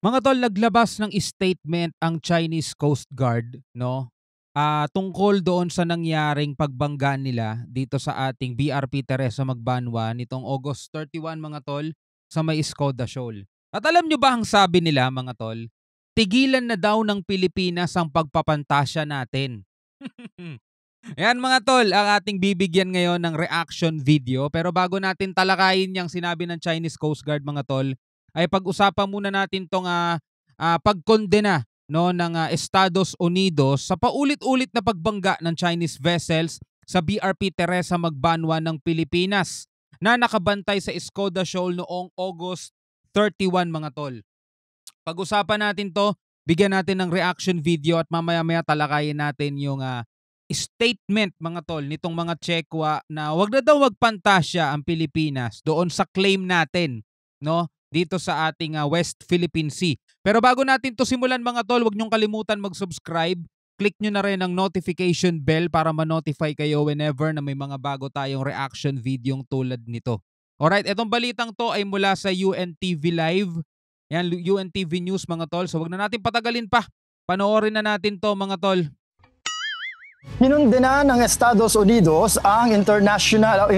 Mga tol, naglabas ng statement ang Chinese Coast Guard, no? Tungkol doon sa nangyaring pagbangga nila dito sa ating BRP Teresa Magbanwa nitong August 31 mga tol sa may Skoda Shoal. At alam nyo ba ang sabi nila mga tol? Tigilan na daw ng Pilipinas ang pagpapantasya natin. Ayan mga tol, ang ating bibigyan ngayon ng reaction video. Pero bago natin talakayin yung sinabi ng Chinese Coast Guard mga tol, ay pag-usapan muna natin tong pagkondena no, ng Estados Unidos sa paulit-ulit na pagbangga ng Chinese vessels sa BRP Teresa Magbanwa ng Pilipinas na nakabantay sa Skoda Shoal noong August 31 mga tol. Pag-usapan natin to, bigyan natin ng reaction video at mamaya-maya talakayin natin yung statement mga tol nitong mga Tsekwa na wag na daw magpantasya ang Pilipinas doon sa claim natin no dito sa ating West Philippine Sea. Pero bago natin to simulan mga tol, wag niyong kalimutan mag-subscribe. Click niyo na rin ang notification bell para ma-notify kayo whenever na may mga bago tayong reaction video tulad nito. Alright, etong balitang to ay mula sa UNTV Live. Yan, UNTV News mga tol. So wag na natin patagalin pa. Panoorin na natin to mga tol. Kinundena ng Estados Unidos ang intentional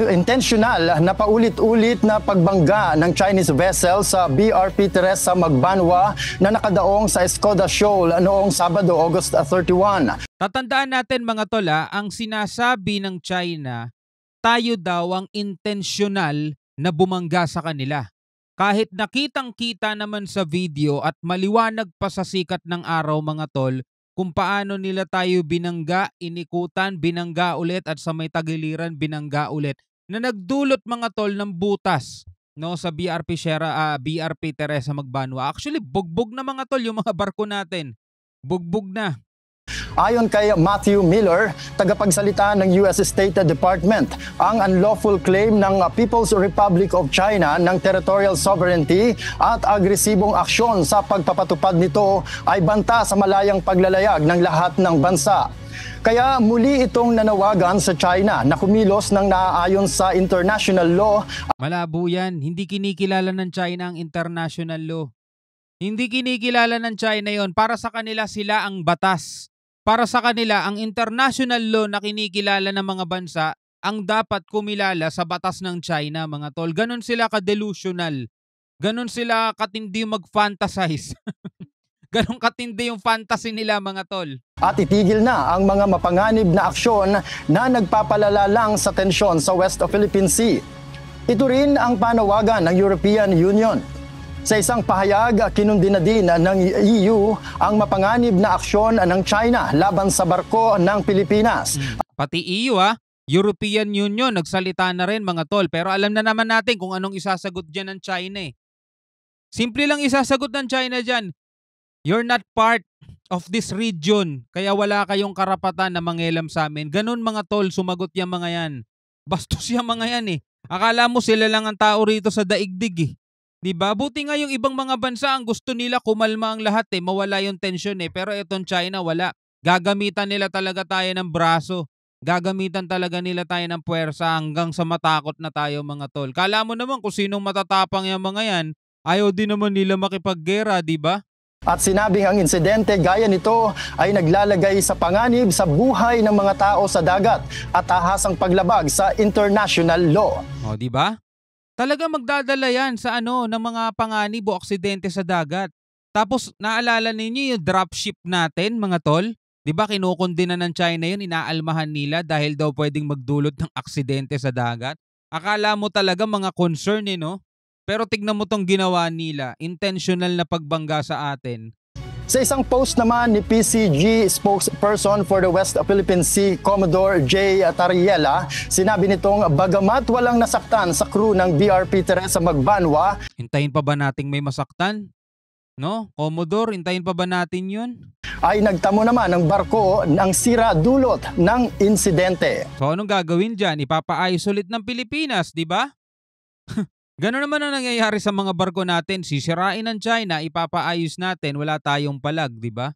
na paulit-ulit na pagbangga ng Chinese vessel sa BRP Teresa Magbanwa na nakadaong sa Skoda Shoal noong Sabado, August 31. Tatandaan natin mga tol, ang sinasabi ng China, tayo daw ang intentional na bumangga sa kanila. Kahit nakitang-kita naman sa video at maliwanag pa sa sikat ng araw mga tol, kung paano nila tayo binangga, inikutan, binangga ulit at sa may tagiliran binangga ulit na nagdulot mga tol ng butas no sa BRP Teresa Magbanwa. Actually, bugbog na mga tol yung mga barko natin. Bugbog na. Ayon kay Matthew Miller, tagapagsalita ng US State Department, ang unlawful claim ng People's Republic of China ng territorial sovereignty at agresibong aksyon sa pagpapatupad nito ay banta sa malayang paglalayag ng lahat ng bansa. Kaya muli itong nanawagan sa China na kumilos ng naaayon sa international law. Malabo yan, hindi kinikilala ng China ang international law. Hindi kinikilala ng China yon. Para sa kanila sila ang batas. Para sa kanila, ang international law na kinikilala ng mga bansa ang dapat kumilala sa batas ng China, mga tol. Ganon sila ka-delusional. Ganon sila katindi mag-fantasize. Ganon katindi yung fantasy nila, mga tol. At itigil na ang mga mapanganib na aksyon na nagpapalala lang sa tensyon sa West Philippine Sea. Ito rin ang panawagan ng European Union. Sa isang pahayag, kinundina din ng EU ang mapanganib na aksyon ng China laban sa barko ng Pilipinas. Pati EU European Union, nagsalita na rin mga tol. Pero alam na naman natin kung anong isasagot dyan ng China eh. Simple lang isasagot ng China dyan. You're not part of this region, kaya wala kayong karapatan na mangialam sa amin. Ganun mga tol, sumagot yung mga yan. Bastos yung mga yan eh. Akala mo sila lang ang tao rito sa daigdig eh. Diba? Buti nga yung ibang mga bansa ang gusto nila kumalma ang lahat eh, mawala yung tension eh. Pero itong China wala. Gagamitan nila talaga tayo ng braso. Gagamitan talaga nila tayo ng puwersa hanggang sa matakot na tayo mga tol. Kala mo naman kung sinong matatapang yung mga yan, ayaw din naman nila makipaggera, diba? At sinabing ang insidente gaya nito ay naglalagay sa panganib sa buhay ng mga tao sa dagat at tahasang paglabag sa international law. O, diba? Talaga magdadala yan sa ng mga panganib o aksidente sa dagat. Tapos naalala ninyo yung dropship natin mga tol? Diba kinukundina ng China yun, inaalmahan nila dahil daw pwedeng magdulot ng aksidente sa dagat? Akala mo talaga mga concern no? Pero tignan mo tong ginawa nila, intentional na pagbangga sa atin. Sa isang post naman ni PCG spokesperson for the West Philippine Sea, Commodore J. Tariela, sinabi nitong bagamat walang nasaktan sa crew ng BRP Teresa Magbanwa. Hintayin pa ba nating may masaktan? No? Commodore, hintayin pa ba natin yun? Ay nagtamo naman ng barko ng sira dulot ng insidente. So anong gagawin dyan? Ipapa-ayos ulit ng Pilipinas, di ba? Gano'n naman ang nangyayari sa mga barko natin. Sisirain ng China, ipapaayos natin, wala tayong palag, di ba?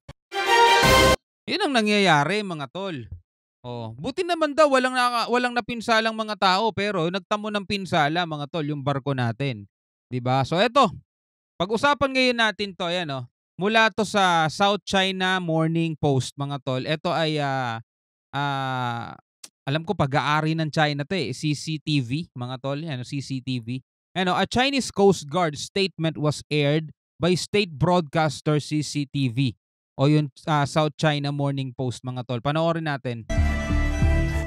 Yun ang nangyayari mga tol. Buti naman daw walang napinsalang mga tao pero nagtamo ng pinsala mga tol yung barko natin. 'Di ba? So eto, Pag-usapan ngayon natin 'to, ayan mula 'to sa South China Morning Post mga tol. Ito ay, ah, alam ko pag-aari ng China 'to, CCTV mga tol, 'yan CCTV. A Chinese Coast Guard statement was aired by state broadcaster CCTV o yung, South China Morning Post mga tol. Panoorin natin.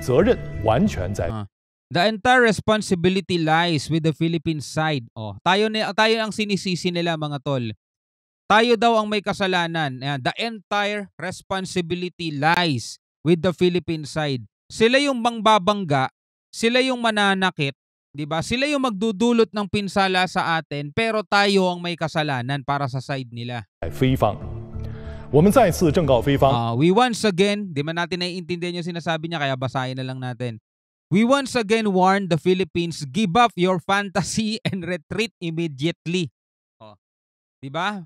责任完全在 The entire responsibility lies with the Philippine side. Tayo ang sinisisi nila mga tol. Tayo daw ang may kasalanan. Ayan, the entire responsibility lies with the Philippine side. Sila yung mangbabangga, sila yung mananakit, 'di ba? Sila yung magdudulot ng pinsala sa atin, pero tayo ang may kasalanan para sa side nila. 非方。我们再次正告菲方， We once again, di man natin naiintindihan yung sinasabi niya kaya basahin na lang natin. We once again warn the Philippines, give up your fantasy and retreat immediately. Di ba?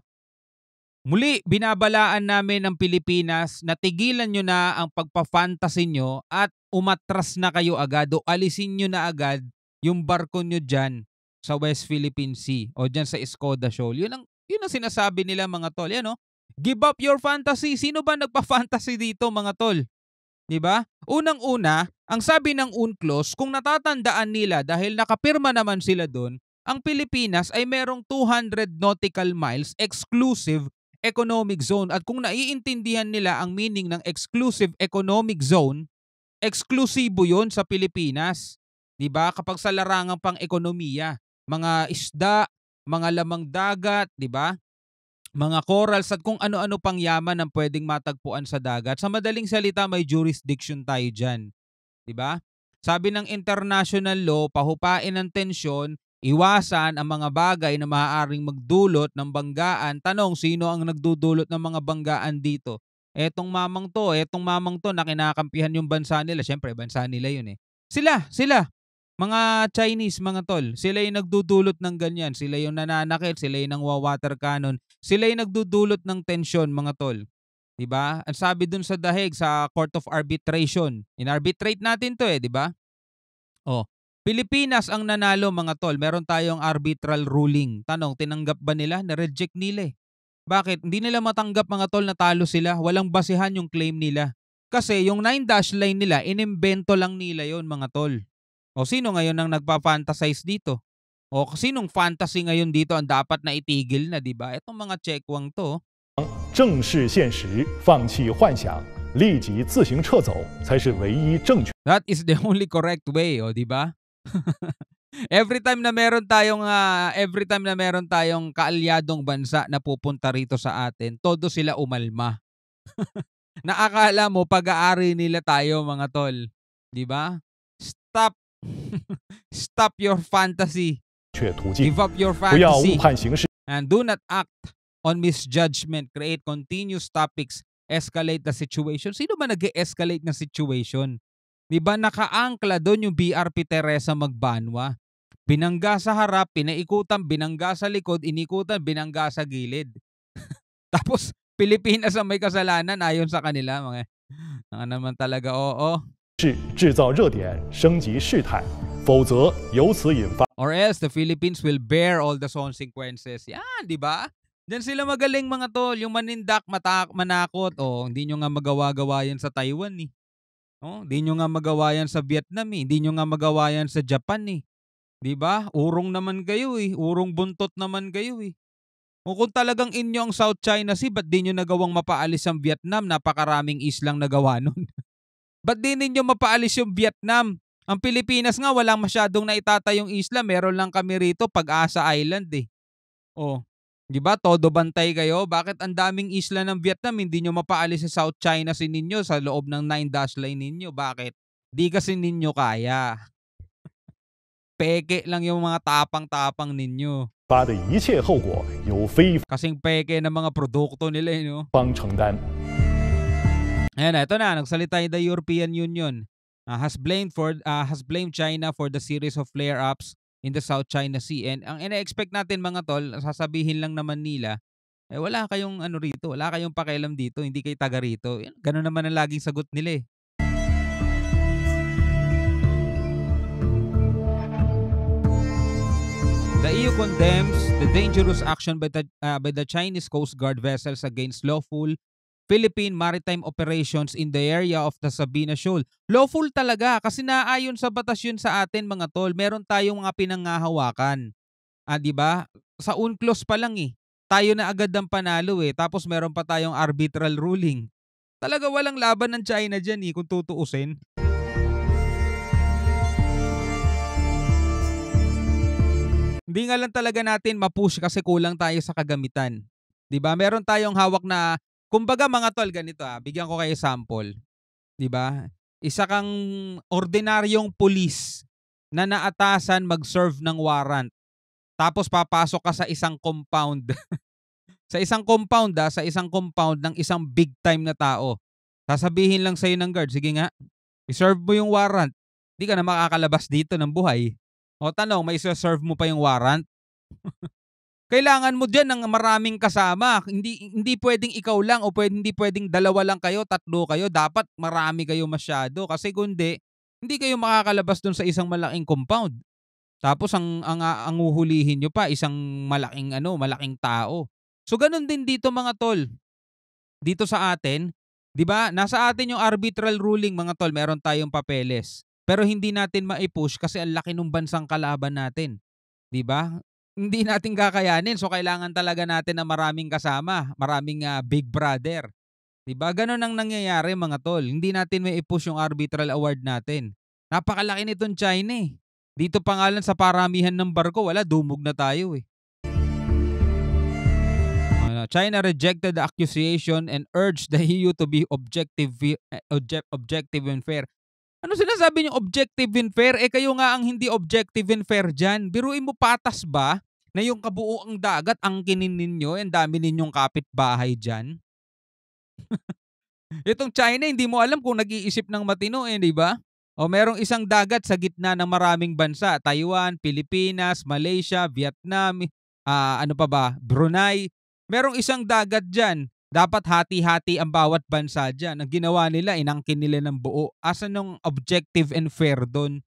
Muli, binabalaan namin ang Pilipinas na tigilan nyo na ang pagpa-fantasy nyo at umatras na kayo agad o alisin nyo na agad yung barko nyo dyan sa West Philippine Sea o dyan sa Escoda Shoal. Yun ang sinasabi nila mga tol. Yan, give up your fantasy. Sino ba nagpa-fantasy dito mga tol? Diba? Unang-una, ang sabi ng UNCLOS, kung natatandaan nila dahil nakapirma naman sila doon, ang Pilipinas ay merong 200 nautical miles exclusive economic zone. At kung naiintindihan nila ang meaning ng exclusive economic zone, eksklusibo yun sa Pilipinas. Diba? Kapag sa larangang pang ekonomiya, mga isda, mga lamang dagat, diba? Mga corals at kung ano-ano pang yaman ang pwedeng matagpuan sa dagat. Sa madaling salita, may jurisdiction tayo dyan. Diba? Sabi ng international law, pahupain ang tensyon, iwasan ang mga bagay na maaaring magdulot ng banggaan. Tanong, sino ang nagdudulot ng mga banggaan dito? Etong mamang to na kinakampihan yung bansa nila. Siyempre, bansa nila yun eh. Sila. Mga Chinese, mga tol, sila yung nagdudulot ng ganyan. Sila yung nananakit, sila yung nangwa-water cannon. Sila yung nagdudulot ng tensyon, mga tol. Diba? Ang sabi dun sa dahig, sa Court of Arbitration. In-arbitrate natin to diba? Pilipinas ang nanalo, mga tol. Meron tayong arbitral ruling. Tanong, tinanggap ba nila? Na-reject nila Bakit? Hindi nila matanggap, mga tol, na talo sila. Walang basihan yung claim nila. Kasi yung 9-dash line nila, inimbento lang nila yon mga tol. Sino ngayon ang nagpa-fantasize dito? Sinong fantasy ngayon dito ang dapat na itigil na, di ba? Itong mga checkwang to. 正视现实，放弃幻想，立即自行撤走，才是唯一正确。 That is the only correct way, di ba? Every time na meron tayong kaalyadong bansa na pupunta rito sa atin, todo sila umalma. Naakala mo pag-aari nila tayo, mga tol. Di ba? Stop your fantasy. 确途径， Give up your 不要误 fantasy. 判形势。 And do not act on misjudgment. Create continuous topics. Escalate the situation. Sino ba nag-escalate ng situation? Di ba nakaangkla doon yung BRP Teresa Magbanwa? Binangga sa harap, pinaikutan, binangga sa likod, inikutan, binangga sa gilid. Tapos Pilipinas ang may kasalanan ayon sa kanila. Mga naman talaga, oo. 是制造热点，升级事态，否则由此引发 Or else the Philippines will bear all the consequences. Yan, di ba? Diyan sila magaling, mga tol. Yung manindak, manakot. Hindi nyo nga magawa-gawa yan sa Taiwan eh. Hindi nyo nga magawa yan sa Vietnam eh. Hindi nyo nga magawa yan sa Japan eh. Di ba? Urong naman kayo eh. Urong buntot naman kayo eh. Kung talagang inyo ang South China Sea, ba't di nyo nagawang mapaalis ang Vietnam? Napakaraming islang nagawa nun. Ba't di ninyo mapaalis yung Vietnam? Ang Pilipinas nga walang masyadong naitatayong isla. Meron lang kami rito, Pag-asa Island eh. Di ba? Todo bantay kayo. Bakit ang daming isla ng Vietnam hindi nyo mapaalis sa South China Sea ninyo sa loob ng 9-dash line ninyo? Bakit? Di kasi ninyo kaya. Peke lang yung mga tapang-tapang ninyo. 发的一切后果由菲 Kasing peke ng mga produkto nila方承担。 Ayan, ito na, nagsalita yung the European Union. Has blamed China for the series of flare-ups in the South China Sea. And ang ina-expect natin, mga tol, sasabihin lang naman nila, wala kayong rito, wala kayong pakialam dito, hindi kayo taga rito. Ganun naman ang laging sagot nila eh. The The EU condemns the dangerous action by the Chinese Coast Guard vessels against lawful Philippine maritime operations in the area of the Sabina Shoal. Lawful talaga kasi naayon sa batas yun sa atin mga tol. Meron tayong mga pinanghahawakan. 'Di ba? Sa UNCLOS pa lang tayo na agad ang panalo tapos meron pa tayong arbitral ruling. Talaga walang laban ng China diyan kung tutuusin. Hindi nga lang talaga natin ma-push kasi kulang tayo sa kagamitan. 'Di ba? Meron tayong hawak na kumbaga mga tol ganito bigyan ko kayo sample. 'Di ba? Isa kang ordinaryong pulis na naatasan mag-serve ng warrant. Tapos papasok ka sa isang compound. Sa isang compound sa isang compound ng isang big time na tao. Sasabihin lang sa'yo ng guard, sige nga, i-serve mo yung warrant. Hindi ka na makakalabas dito ng buhay. O tanong, may serve mo pa yung warrant? Kailangan mo dyan ng maraming kasama. Hindi pwedeng ikaw lang o hindi pwedeng dalawa lang kayo, tatlo kayo. Dapat marami kayo masyado. Kasi kundi, hindi kayo makakalabas dun sa isang malaking compound. Tapos ang uhulihin nyo pa isang malaking tao. So ganun din dito mga tol. Dito sa atin, 'di ba? Nasa atin yung arbitral ruling mga tol, meron tayong papeles. Pero hindi natin mai-push kasi ang laki ng bansang kalaban natin. 'Di ba? Hindi natin kakayanin. So kailangan talaga natin ng maraming kasama, maraming big brother. 'Di ba? Ganun ang nangyayari mga tol. Hindi natin mai-push yung arbitral award natin. Napakalaki nitong China Dito pa nga lang sa paramihan ng barko, dumog na tayo China rejected the accusation and urged the EU to be objective and fair. Ano sinasabi niyo objective and fair? Kayo nga ang hindi objective and fair dyan. Biruin mo patas ba na yung kabuuang dagat angkinin ninyo, ang dami ninyong kapitbahay dyan? Itong China, hindi mo alam kung nag-iisip ng matino di ba? O merong isang dagat sa gitna ng maraming bansa, Taiwan, Pilipinas, Malaysia, Vietnam, Brunei. Merong isang dagat dyan. Dapat hati-hati ang bawat bansa dyan. Ang ginawa nila, inangkin nila ng buo. Asan yung objective and fair doon?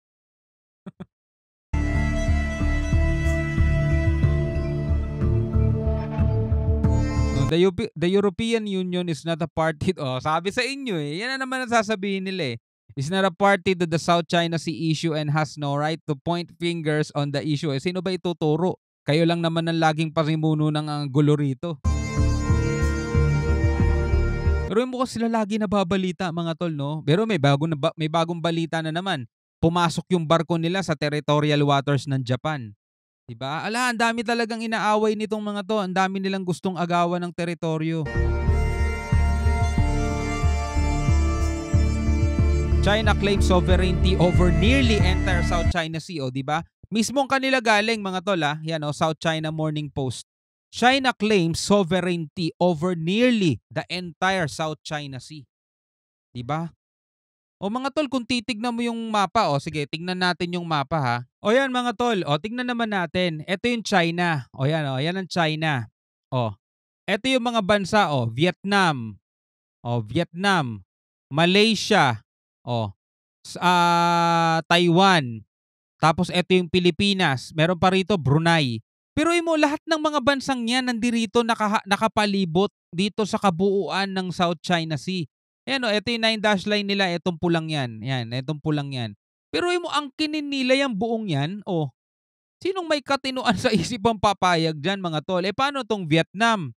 The European Union is not a party. Sabi sa inyo Yan na naman ang sasabihin nila Is not a party to the South China Sea issue and has no right to point fingers on the issue. Sino ba ituturo? Kayo lang naman ang laging pasimuno ng gulo rito. Pero mo sila lagi nababalita mga tol, no? Pero may bagong balita na naman. Pumasok yung barko nila sa territorial waters ng Japan. Diba? Ang dami talagang inaaway nitong mga to. Ang dami nilang gustong agawan ng teritoryo. China claims sovereignty over nearly entire South China Sea, diba? Mismong kanila galing mga tol Yan South China Morning Post. China claims sovereignty over nearly the entire South China Sea. Diba? Mga tol, kung titignan mo yung mapa, sige, tignan natin yung mapa yan mga tol, tignan naman natin. Ito yung China. Yan ang China. Ito yung mga bansa, Vietnam. Vietnam, Malaysia, Taiwan. Tapos ito yung Pilipinas. Meron pa rito Brunei. Pero mo lahat ng mga bansang yan nandirito nakapalibot dito sa kabuuan ng South China Sea. Ito yung 9 line nila, itong pulang yan. Itong pulang yan. Pero mo angkinin nila yung buong yan. Sinong may katinuan sa isipang papayag dyan mga tol? Paano tong Vietnam?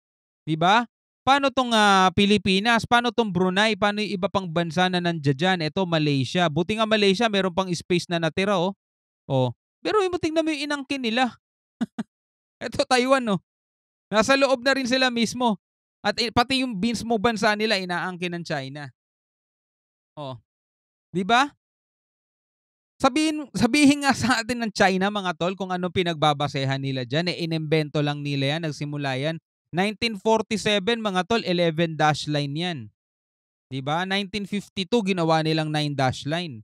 Diba? Paano tong Pilipinas? Paano tong Brunei? Paano yung iba pang bansa na nandiyan dyan? Ito Malaysia. Buti nga Malaysia, meron pang space na natira Pero mo tingnan mo yung inangkin nila. Ito Taiwan Nasa loob na rin sila mismo. At pati yung mismo bansa nila inaangkin ng China. Di ba? Sabihin nga sa atin ng China mga tol kung ano pinagbabasehan nila diyan. Inimbento lang nila yan, nagsimula yan. 1947 mga tol, 11 dash line yan. Di ba? 1952 ginawa nilang 9 dash line.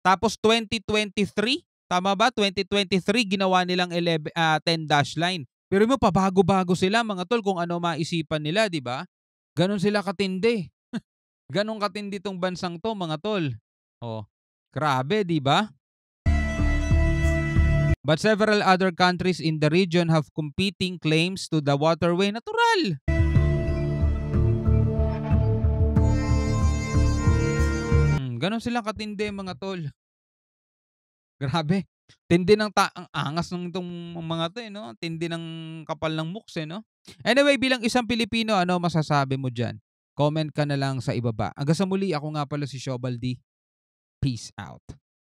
Tapos 2023 tama ba? 2023 ginawa nilang 10 dash line. Pero mo pabago-bago sila mga tol kung ano maisipan nila, di ba? Ganon sila katindi. Ganon katindi tong bansang to mga tol. Grabe, di ba? But several other countries in the region have competing claims to the waterway. Natural! Ganon silang katindi mga tol. Grabe. Tindi ng ang angas ng itong mga 'to, no? Tindi ng kapal ng mukha, no? Anyway, bilang isang Pilipino, ano masasabi mo diyan? Comment ka na lang sa ibaba. Hanggang sa muli, ako nga pala si Shobal D. Peace out.